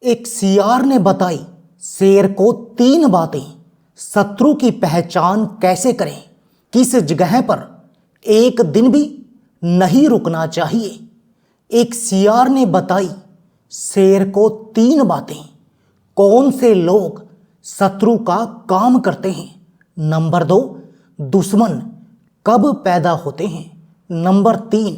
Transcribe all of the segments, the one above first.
एक सियार ने बताई शेर को 3 बातें। शत्रु की पहचान कैसे करें, किस जगह पर एक दिन भी नहीं रुकना चाहिए। एक सियार ने बताई शेर को 3 बातें। कौन से लोग शत्रु का काम करते हैं। नंबर 2, दुश्मन कब पैदा होते हैं। नंबर 3,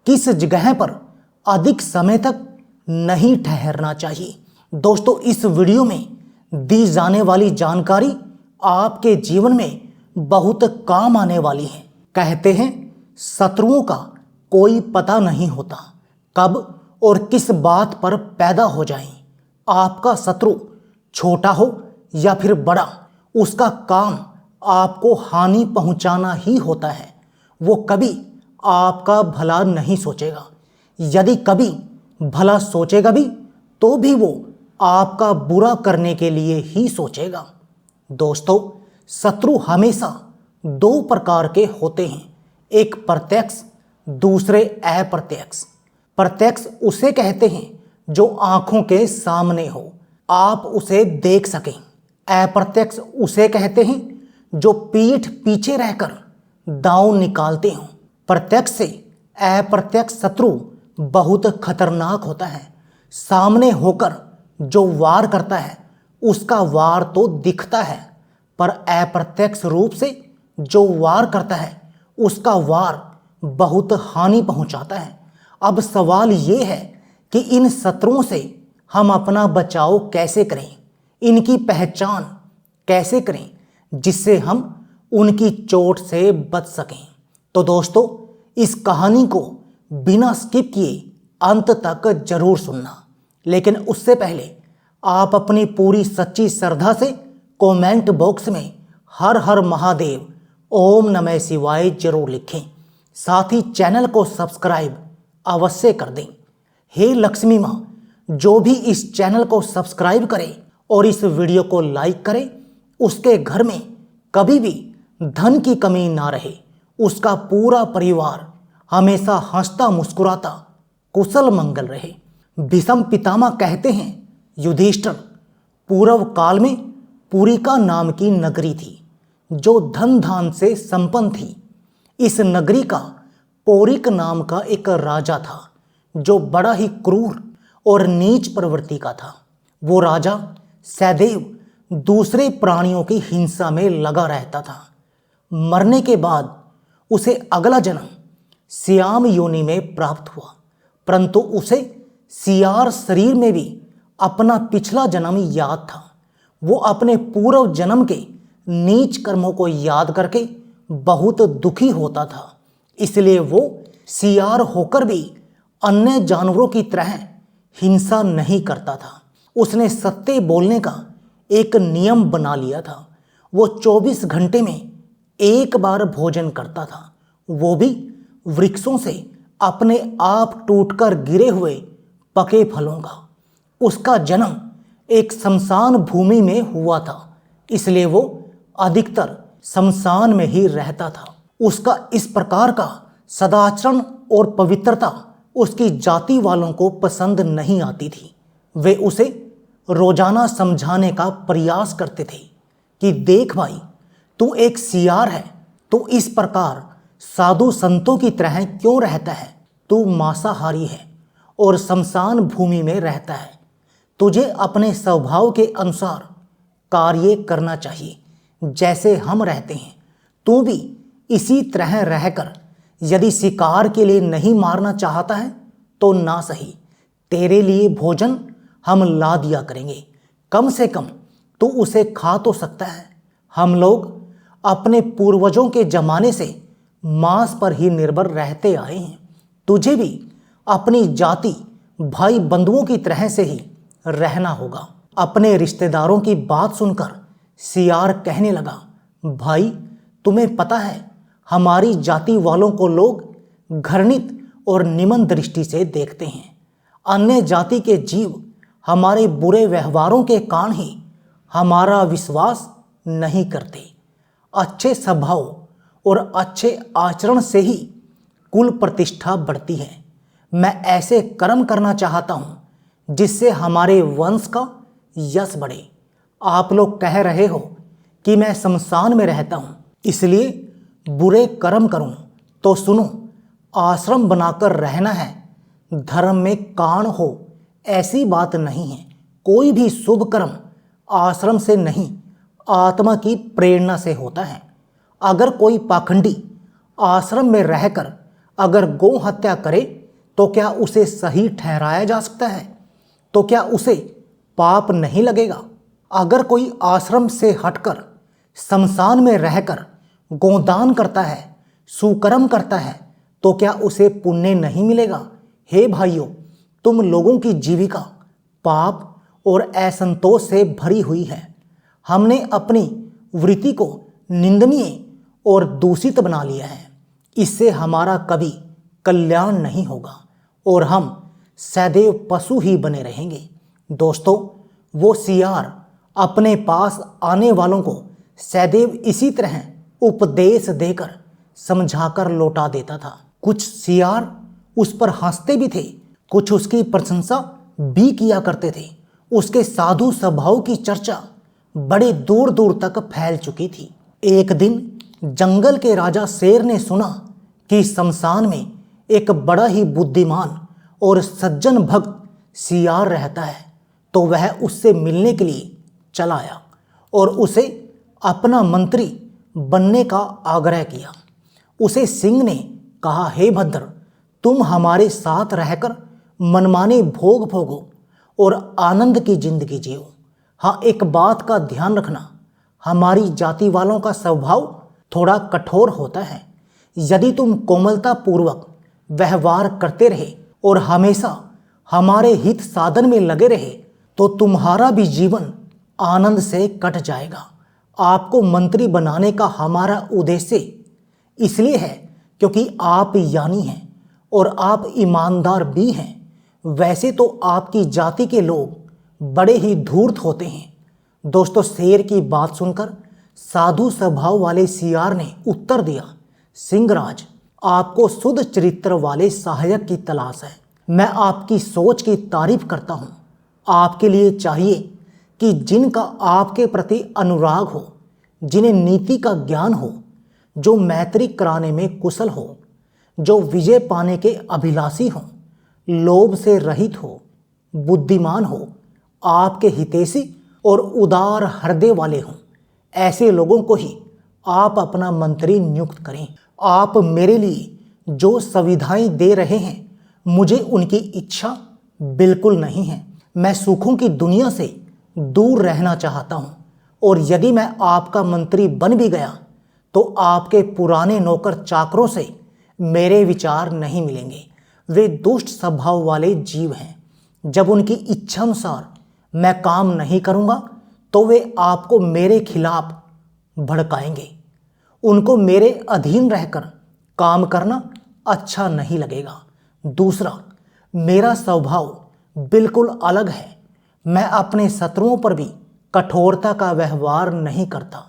किस जगह पर अधिक समय तक नहीं ठहरना चाहिए। दोस्तों, इस वीडियो में दी जाने वाली जानकारी आपके जीवन में बहुत काम आने वाली है। कहते हैं शत्रुओं का कोई पता नहीं होता, कब और किस बात पर पैदा हो जाए। आपका शत्रु छोटा हो या फिर बड़ा, उसका काम आपको हानि पहुंचाना ही होता है। वो कभी आपका भला नहीं सोचेगा। यदि कभी भला सोचेगा भी तो भी वो आपका बुरा करने के लिए ही सोचेगा। दोस्तों, शत्रु हमेशा 2 प्रकार के होते हैं, एक प्रत्यक्ष, दूसरे अप्रत्यक्ष। प्रत्यक्ष उसे कहते हैं जो आंखों के सामने हो, आप उसे देख सकें। अप्रत्यक्ष उसे कहते हैं जो पीठ पीछे रहकर दांव निकालते हों। प्रत्यक्ष से अप्रत्यक्ष शत्रु बहुत खतरनाक होता है। सामने होकर जो वार करता है उसका वार तो दिखता है, पर अप्रत्यक्ष रूप से जो वार करता है उसका वार बहुत हानि पहुंचाता है। अब सवाल ये है कि इन शत्रुओं से हम अपना बचाव कैसे करें, इनकी पहचान कैसे करें जिससे हम उनकी चोट से बच सकें। तो दोस्तों, इस कहानी को बिना स्किप किए अंत तक जरूर सुनना। लेकिन उससे पहले आप अपनी पूरी सच्ची श्रद्धा से कमेंट बॉक्स में हर हर महादेव, ओम नमः शिवाय जरूर लिखें। साथ ही चैनल को सब्सक्राइब अवश्य कर दें। हे लक्ष्मी माँ, जो भी इस चैनल को सब्सक्राइब करे और इस वीडियो को लाइक करे, उसके घर में कभी भी धन की कमी ना रहे। उसका पूरा परिवार हमेशा हंसता मुस्कुराता कुशल मंगल रहे। भीष्म पितामह कहते हैं, युधिष्ठिर, पूर्व काल में पुरिका नाम की नगरी थी जो धन धान से संपन्न थी। इस नगरी का पौरिक नाम का एक राजा था जो बड़ा ही क्रूर और नीच प्रवृत्ति का था। वो राजा सदैव दूसरे प्राणियों की हिंसा में लगा रहता था। मरने के बाद उसे अगला जन्म सियाम योनि में प्राप्त हुआ, परंतु उसे सियार शरीर में भी अपना पिछला जन्म याद था। वो अपने पूर्व जन्म के नीच कर्मों को याद करके बहुत दुखी होता था। इसलिए वो सियार होकर भी अन्य जानवरों की तरह हिंसा नहीं करता था। उसने सत्य बोलने का एक नियम बना लिया था। वो 24 घंटे में एक बार भोजन करता था, वो भी वृक्षों से अपने आप टूटकर गिरे हुए पके फलों का। उसका जन्म एक शमशान भूमि में हुआ था, इसलिए वो अधिकतर शमशान में ही रहता था। उसका इस प्रकार का सदाचरण और पवित्रता उसकी जाति वालों को पसंद नहीं आती थी। वे उसे रोजाना समझाने का प्रयास करते थे कि देख भाई, तू एक सियार है, तू इस प्रकार साधु संतों की तरह क्यों रहता है। तू मांसाहारी है और शमशान भूमि में रहता है। तुझे अपने स्वभाव के अनुसार कार्य करना चाहिए, जैसे हम रहते हैं। तू भी इसी तरह रहकर यदि शिकार के लिए नहीं मारना चाहता है तो ना सही, तेरे लिए भोजन हम ला दिया करेंगे। कम से कम तू उसे खा तो सकता है। हम लोग अपने पूर्वजों के जमाने से मांस पर ही निर्भर रहते आए हैं। तुझे भी अपनी जाति भाई बंधुओं की तरह से ही रहना होगा। अपने रिश्तेदारों की बात सुनकर सियार कहने लगा, भाई, तुम्हें पता है हमारी जाति वालों को लोग घृणित और निमन दृष्टि से देखते हैं। अन्य जाति के जीव हमारे बुरे व्यवहारों के कारण ही हमारा विश्वास नहीं करते। अच्छे स्वभाव और अच्छे आचरण से ही कुल प्रतिष्ठा बढ़ती है। मैं ऐसे कर्म करना चाहता हूँ जिससे हमारे वंश का यश बढ़े। आप लोग कह रहे हो कि मैं शमशान में रहता हूँ, इसलिए बुरे कर्म करूँ। तो सुनो, आश्रम बनाकर रहना है, धर्म में काण हो, ऐसी बात नहीं है। कोई भी शुभ कर्म आश्रम से नहीं, आत्मा की प्रेरणा से होता है। अगर कोई पाखंडी आश्रम में रहकर अगर गौ हत्या करे तो क्या उसे सही ठहराया जा सकता है? तो क्या उसे पाप नहीं लगेगा? अगर कोई आश्रम से हटकर शमशान में रहकर गोदान करता है, सुकर्म करता है, तो क्या उसे पुण्य नहीं मिलेगा? हे भाइयों, तुम लोगों की जीविका पाप और असंतोष से भरी हुई है। हमने अपनी वृत्ति को निंदनीय और दूषित बना लिया है। इससे हमारा कभी कल्याण नहीं होगा और हम सदैव पशु ही बने रहेंगे। दोस्तों, वो सियार अपने पास आने वालों को सदैव इसी तरह उपदेश देकर समझाकर लौटा देता था। कुछ सियार उस पर हंसते भी थे, कुछ उसकी प्रशंसा भी किया करते थे। उसके साधु स्वभाव की चर्चा बड़े दूर दूर तक फैल चुकी थी। एक दिन जंगल के राजा शेर ने सुना कि शमशान में एक बड़ा ही बुद्धिमान और सज्जन भक्त सियार रहता है, तो वह उससे मिलने के लिए चला आया और उसे अपना मंत्री बनने का आग्रह किया। उसे सिंह ने कहा, हे भद्र, तुम हमारे साथ रहकर मनमाने भोग भोगो और आनंद की जिंदगी जियो। हाँ, एक बात का ध्यान रखना, हमारी जाति वालों का स्वभाव थोड़ा कठोर होता है। यदि तुम कोमलता पूर्वक व्यवहार करते रहे और हमेशा हमारे हित साधन में लगे रहे तो तुम्हारा भी जीवन आनंद से कट जाएगा। आपको मंत्री बनाने का हमारा उद्देश्य इसलिए है क्योंकि आप ज्ञानी हैं और आप ईमानदार भी हैं। वैसे तो आपकी जाति के लोग बड़े ही धूर्त होते हैं। दोस्तों, शेर की बात सुनकर साधु स्वभाव वाले सियार ने उत्तर दिया, सिंहराज, आपको शुद्ध चरित्र वाले सहायक की तलाश है। मैं आपकी सोच की तारीफ करता हूँ। आपके लिए चाहिए कि जिनका आपके प्रति अनुराग हो, जिन्हें नीति का ज्ञान हो, जो मैत्री कराने में कुशल हो, जो विजय पाने के अभिलाषी हो, लोभ से रहित हो, बुद्धिमान हो, आपके हितैषी और उदार हृदय वाले हों, ऐसे लोगों को ही आप अपना मंत्री नियुक्त करें। आप मेरे लिए जो सुविधाएं दे रहे हैं, मुझे उनकी इच्छा बिल्कुल नहीं है। मैं सुखों की दुनिया से दूर रहना चाहता हूं और यदि मैं आपका मंत्री बन भी गया तो आपके पुराने नौकर चाकरों से मेरे विचार नहीं मिलेंगे। वे दुष्ट स्वभाव वाले जीव हैं। जब उनकी इच्छानुसार मैं काम नहीं करूंगा तो वे आपको मेरे खिलाफ भड़काएंगे। उनको मेरे अधीन रहकर काम करना अच्छा नहीं लगेगा। दूसरा, मेरा स्वभाव बिल्कुल अलग है। मैं अपने शत्रुओं पर भी कठोरता का व्यवहार नहीं करता।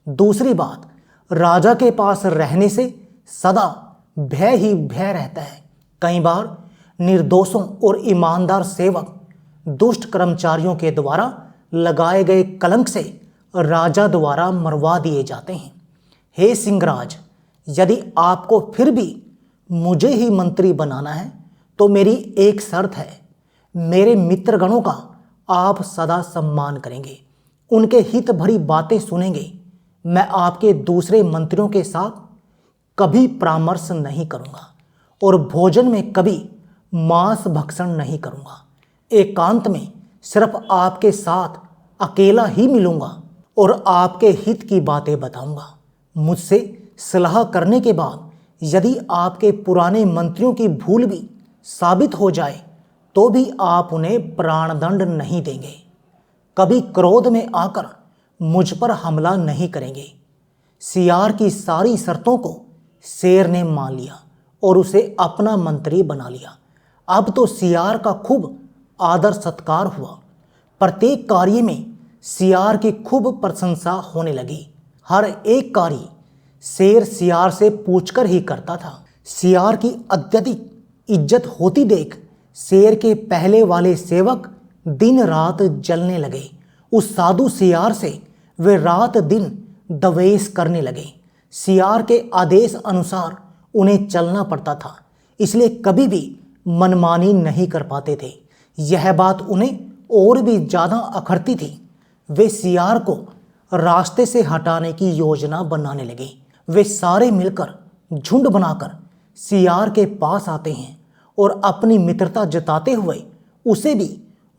दूसरी बात, राजा के पास रहने से सदा भय ही भय रहता है। कई बार निर्दोषों और ईमानदार सेवक दुष्ट कर्मचारियों के द्वारा लगाए गए कलंक से राजा द्वारा मरवा दिए जाते हैं। हे सिंहराज, यदि आपको फिर भी मुझे ही मंत्री बनाना है तो मेरी एक शर्त है, मेरे मित्रगणों का आप सदा सम्मान करेंगे, उनके हित भरी बातें सुनेंगे। मैं आपके दूसरे मंत्रियों के साथ कभी परामर्श नहीं करूंगा और भोजन में कभी मांस भक्षण नहीं करूंगा। एकांत में सिर्फ आपके साथ अकेला ही मिलूंगा और आपके हित की बातें बताऊंगा। मुझसे सलाह करने के बाद यदि आपके पुराने मंत्रियों की भूल भी साबित हो जाए तो भी आप उन्हें प्राणदंड नहीं देंगे। कभी क्रोध में आकर मुझ पर हमला नहीं करेंगे। सियार की सारी शर्तों को शेर ने मान लिया और उसे अपना मंत्री बना लिया। अब तो सियार का खूब आदर सत्कार हुआ। प्रत्येक कार्य में सियार की खूब प्रशंसा होने लगी। हर एक कार्य शेर सियार से पूछकर ही करता था। सियार की अत्यधिक इज्जत होती देख शेर के पहले वाले सेवक दिन रात जलने लगे। उस साधु सियार से वे रात दिन दवेश करने लगे। सियार के आदेश अनुसार उन्हें चलना पड़ता था, इसलिए कभी भी मनमानी नहीं कर पाते थे। यह बात उन्हें और भी ज़्यादा अखरती थी। वे सियार को रास्ते से हटाने की योजना बनाने लगे। वे सारे मिलकर झुंड बनाकर सियार के पास आते हैं और अपनी मित्रता जताते हुए उसे भी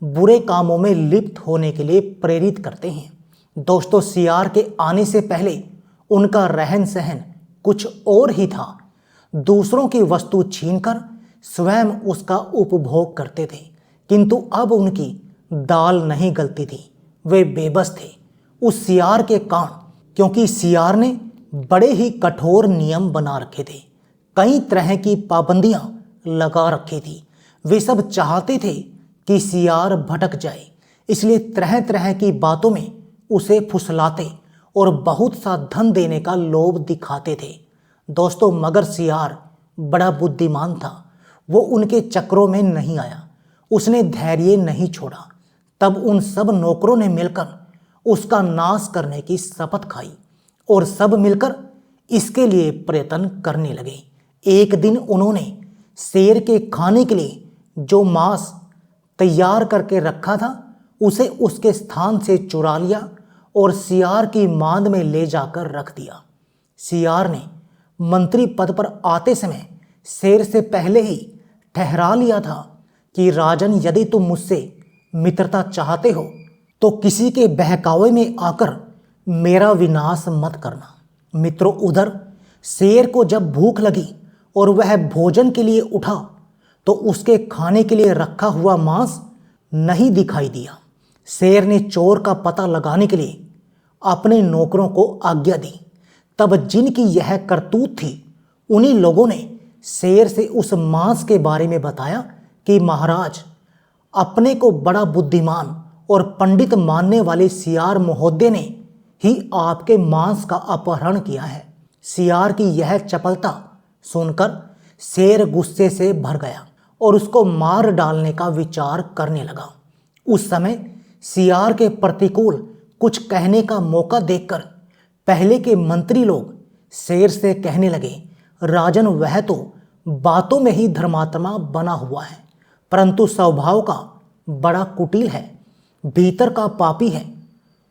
बुरे कामों में लिप्त होने के लिए प्रेरित करते हैं। दोस्तों, सियार के आने से पहले उनका रहन सहन कुछ और ही था। दूसरों की वस्तु छीनकर स्वयं उसका उपभोग करते थे, किंतु अब उनकी दाल नहीं गलती थी। वे बेबस थे उस सियार के कारण, क्योंकि सियार ने बड़े ही कठोर नियम बना रखे थे। कई तरह की पाबंदियां लगा रखी थी। वे सब चाहते थे कि सियार भटक जाए, इसलिए तरह तरह की बातों में उसे फुसलाते और बहुत सा धन देने का लोभ दिखाते थे। दोस्तों, मगर सियार बड़ा बुद्धिमान था। वो उनके चक्रों में नहीं आया। उसने धैर्य नहीं छोड़ा। तब उन सब नौकरों ने मिलकर उसका नाश करने की शपथ खाई और सब मिलकर इसके लिए प्रयत्न करने लगे। एक दिन उन्होंने शेर के खाने के लिए जो मांस तैयार करके रखा था उसे उसके स्थान से चुरा लिया और सियार की मांद में ले जाकर रख दिया। सियार ने मंत्री पद पर आते समय शेर से पहले ही ठहरा लिया था कि राजन, यदि तुम मुझसे मित्रता चाहते हो तो किसी के बहकावे में आकर मेरा विनाश मत करना। मित्रों, उधर शेर को जब भूख लगी और वह भोजन के लिए उठा तो उसके खाने के लिए रखा हुआ मांस नहीं दिखाई दिया। शेर ने चोर का पता लगाने के लिए अपने नौकरों को आज्ञा दी। तब जिनकी यह करतूत थी उन्हीं लोगों ने शेर से उस मांस के बारे में बताया कि महाराज, अपने को बड़ा बुद्धिमान और पंडित मानने वाले सियार महोदय ने ही आपके मांस का अपहरण किया है। सियार की यह चपलता सुनकर शेर गुस्से से भर गया और उसको मार डालने का विचार करने लगा। उस समय सियार के प्रतिकूल कुछ कहने का मौका देखकर पहले के मंत्री लोग शेर से कहने लगे, राजन, वह तो बातों में ही धर्मात्मा बना हुआ है, परंतु स्वभाव का बड़ा कुटिल है, भीतर का पापी है,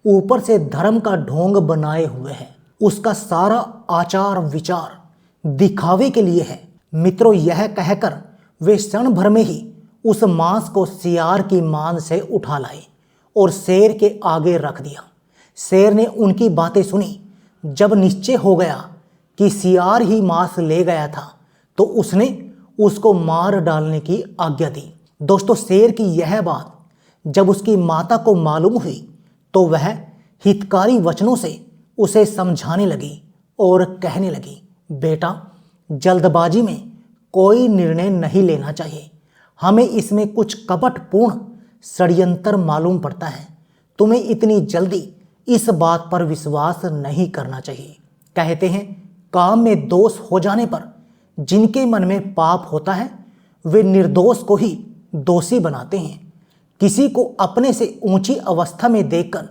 ऊपर से धर्म का ढोंग बनाए हुए है। उसका सारा आचार विचार दिखावे के लिए है। मित्रों, यह कहकर वे क्षण भर में ही उस मांस को सियार की मांद से उठा लाए और शेर के आगे रख दिया। शेर ने उनकी बातें सुनी। जब निश्चय हो गया कि सियार ही मांस ले गया था तो उसने उसको मार डालने की आज्ञा दी। दोस्तों, शेर की यह बात जब उसकी माता को मालूम हुई तो वह हितकारी वचनों से उसे समझाने लगी और कहने लगी, बेटा, जल्दबाजी में कोई निर्णय नहीं लेना चाहिए। हमें इसमें कुछ कपटपूर्ण षड्यंत्र मालूम पड़ता है। तुम्हें इतनी जल्दी इस बात पर विश्वास नहीं करना चाहिए। कहते हैं, काम में दोष हो जाने पर जिनके मन में पाप होता है वे निर्दोष को ही दोषी बनाते हैं। किसी को अपने से ऊंची अवस्था में देखकर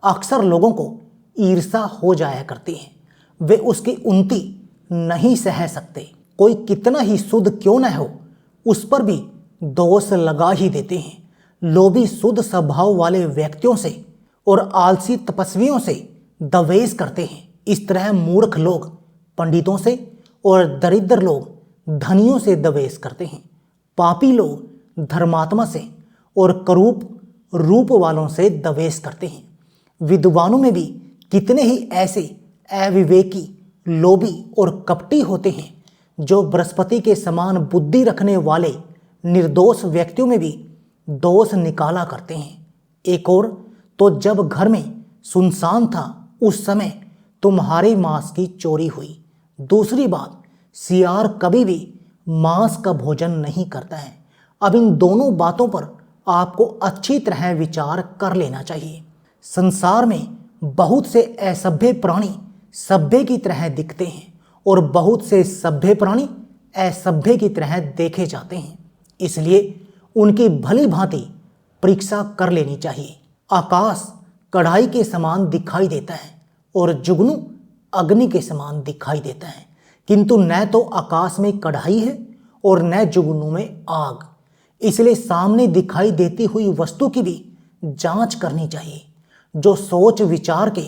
अक्सर लोगों को ईर्ष्या हो जाया करती है। वे उसकी उन्नति नहीं सह सकते। कोई कितना ही शुद्ध क्यों न हो, उस पर भी दोष लगा ही देते हैं। लोभी शुद्ध स्वभाव वाले व्यक्तियों से और आलसी तपस्वियों से दवेश करते हैं। इस तरह मूर्ख लोग पंडितों से और दरिद्र लोग धनियों से दवेश करते हैं। पापी लोग धर्मात्मा से और करूप रूप वालों से दवेश करते हैं। विद्वानों में भी कितने ही ऐसे अविवेकी, लोभी और कपटी होते हैं जो बृहस्पति के समान बुद्धि रखने वाले निर्दोष व्यक्तियों में भी दोष निकाला करते हैं। एक और तो जब घर में सुनसान था उस समय तुम्हारे मांस की चोरी हुई। दूसरी बात, सियार कभी भी मांस का भोजन नहीं करता है। अब इन दोनों बातों पर आपको अच्छी तरह विचार कर लेना चाहिए। संसार में बहुत से असभ्य प्राणी सभ्य की तरह दिखते हैं और बहुत से सभ्य प्राणी असभ्य की तरह देखे जाते हैं। इसलिए उनकी भली भांति परीक्षा कर लेनी चाहिए। आकाश कढ़ाई के समान दिखाई देता है और जुगनू अग्नि के समान दिखाई देता है, किंतु न तो आकाश में कढ़ाई है और न जुगनू में आग। इसलिए सामने दिखाई देती हुई वस्तु की भी जांच करनी चाहिए। जो सोच विचार के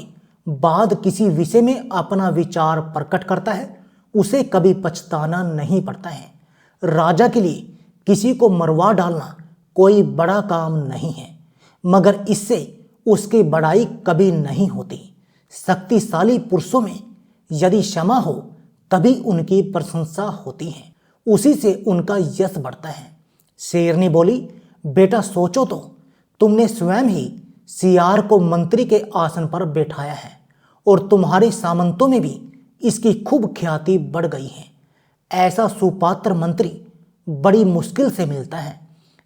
बाद किसी विषय में अपना विचार प्रकट करता है उसे कभी पछताना नहीं पड़ता है। राजा के लिए किसी को मरवा डालना कोई बड़ा काम नहीं है, मगर इससे उसकी बड़ाई कभी नहीं होती। शक्तिशाली पुरुषों में यदि क्षमा हो तभी उनकी प्रशंसा होती है, उसी से उनका यश बढ़ता है। शेरनी बोली, बेटा सोचो तो, तुमने स्वयं ही सियार को मंत्री के आसन पर बैठाया है और तुम्हारे सामंतों में भी इसकी खूब ख्याति बढ़ गई है। ऐसा सुपात्र मंत्री बड़ी मुश्किल से मिलता है।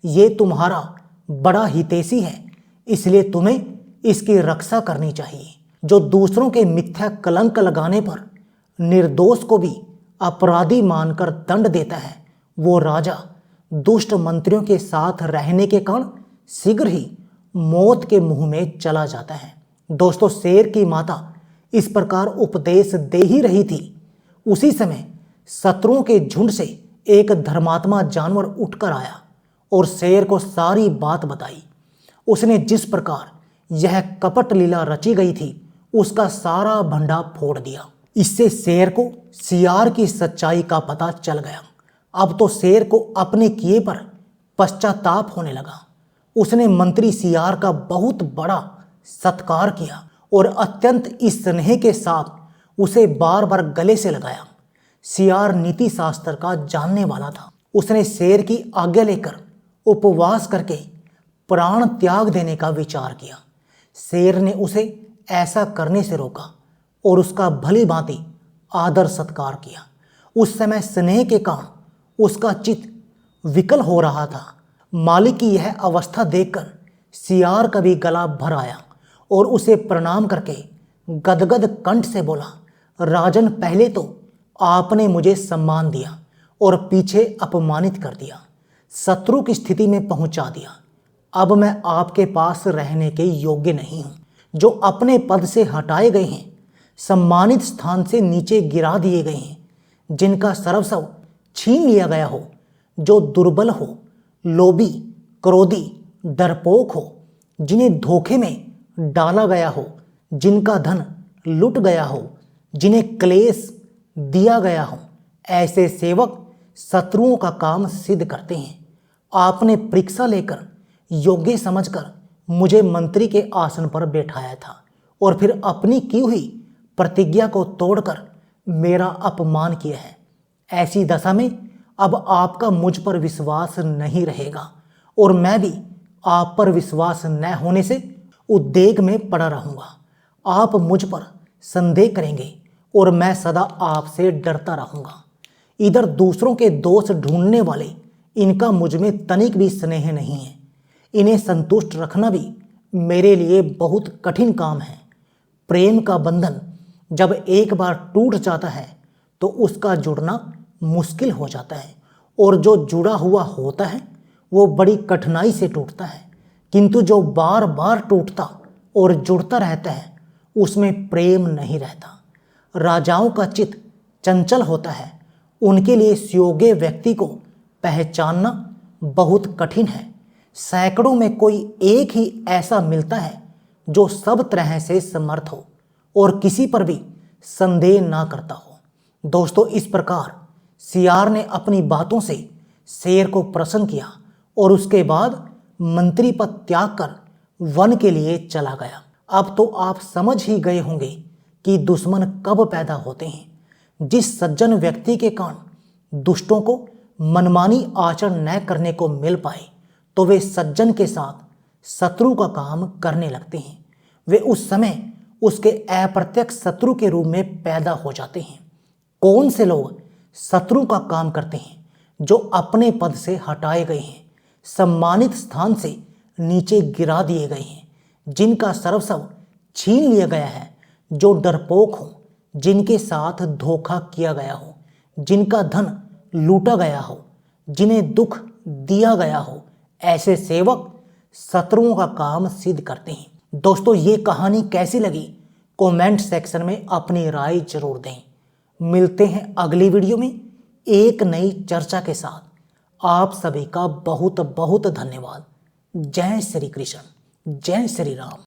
ये तुम्हारा बड़ा हितैषी है, इसलिए तुम्हें इसकी रक्षा करनी चाहिए। जो दूसरों के मिथ्या कलंक लगाने पर निर्दोष को भी अपराधी मानकर दंड देता है, वो राजा दुष्ट मंत्रियों के साथ रहने के कारण शीघ्र ही मौत के मुंह में चला जाता है। दोस्तों, शेर की माता इस प्रकार उपदेश दे ही रही थी, उसी समय शत्रुओं के झुंड से एक धर्मात्मा जानवर उठकर आया और शेर को सारी बात बताई। उसने जिस प्रकार यह कपट लीला रची गई थी उसका सारा भंडा फोड़ दिया। इससे शेर को सियार की सच्चाई का पता चल गया। अब तो शेर को अपने किए पर पश्चाताप होने लगा। उसने मंत्री सियार का बहुत बड़ा सत्कार किया और अत्यंत स्नेह के साथ उसे बार बार गले से लगाया। सियार नीति शास्त्र का जानने वाला था। उसने शेर की आज्ञा लेकर उपवास करके प्राण त्याग देने का विचार किया। शेर ने उसे ऐसा करने से रोका और उसका भली भांति आदर सत्कार किया। उस समय स्नेह के कारण उसका चित्त विकल हो रहा था। मालिक की यह अवस्था देखकर सियार का भी गला भर आया और उसे प्रणाम करके गदगद कंठ से बोला, राजन, पहले तो आपने मुझे सम्मान दिया और पीछे अपमानित कर दिया, शत्रु की स्थिति में पहुंचा दिया। अब मैं आपके पास रहने के योग्य नहीं हूं। जो अपने पद से हटाए गए हैं, सम्मानित स्थान से नीचे गिरा दिए गए हैं, जिनका सर्वस्व छीन लिया गया हो, जो दुर्बल हो, लोभी, क्रोधी, डरपोक हो, जिन्हें धोखे में डाला गया हो, जिनका धन लुट गया हो, जिन्हें क्लेश दिया गया हो, ऐसे सेवक शत्रुओं का काम सिद्ध करते हैं। आपने परीक्षा लेकर योग्य समझकर मुझे मंत्री के आसन पर बैठाया था और फिर अपनी की हुई प्रतिज्ञा को तोड़कर मेरा अपमान किया है। ऐसी दशा में अब आपका मुझ पर विश्वास नहीं रहेगा और मैं भी आप पर विश्वास न होने से उद्वेग में पड़ा रहूँगा। आप मुझ पर संदेह करेंगे और मैं सदा आपसे डरता रहूँगा। इधर दूसरों के दोष ढूंढने वाले इनका मुझ में तनिक भी स्नेह नहीं है। इन्हें संतुष्ट रखना भी मेरे लिए बहुत कठिन काम है। प्रेम का बंधन जब एक बार टूट जाता है तो उसका जुड़ना मुश्किल हो जाता है और जो जुड़ा हुआ होता है वो बड़ी कठिनाई से टूटता है, किंतु जो बार बार टूटता और जुड़ता रहता है उसमें प्रेम नहीं रहता। राजाओं का चित्त चंचल होता है, उनके लिए सुयोग्य व्यक्ति को पहचानना बहुत कठिन है। सैकड़ों में कोई एक ही ऐसा मिलता है जो सब तरह से समर्थ हो और किसी पर भी संदेह ना करता हो। दोस्तों, इस प्रकार सियार ने अपनी बातों से शेर को प्रसन्न किया और उसके बाद मंत्री पद त्याग कर वन के लिए चला गया। अब तो आप समझ ही गए होंगे कि दुश्मन कब पैदा होते हैं। जिस सज्जन व्यक्ति के कारण दुष्टों को मनमानी आचरण न करने को मिल पाए तो वे सज्जन के साथ शत्रु का काम करने लगते हैं। वे उस समय उसके अप्रत्यक्ष शत्रु के रूप में पैदा हो जाते हैं। कौन से लोग शत्रु का काम करते हैं? जो अपने पद से हटाए गए हैं, सम्मानित स्थान से नीचे गिरा दिए गए हैं, जिनका सर्वस्व छीन लिया गया है, जो डरपोक हो, जिनके साथ धोखा किया गया हो, जिनका धन लूटा गया हो, जिन्हें दुख दिया गया हो, ऐसे सेवक शत्रुओं का काम सिद्ध करते हैं। दोस्तों, ये कहानी कैसी लगी कमेंट सेक्शन में अपनी राय जरूर दें। मिलते हैं अगली वीडियो में एक नई चर्चा के साथ। आप सभी का बहुत बहुत धन्यवाद। जय श्री कृष्ण, जय श्री राम।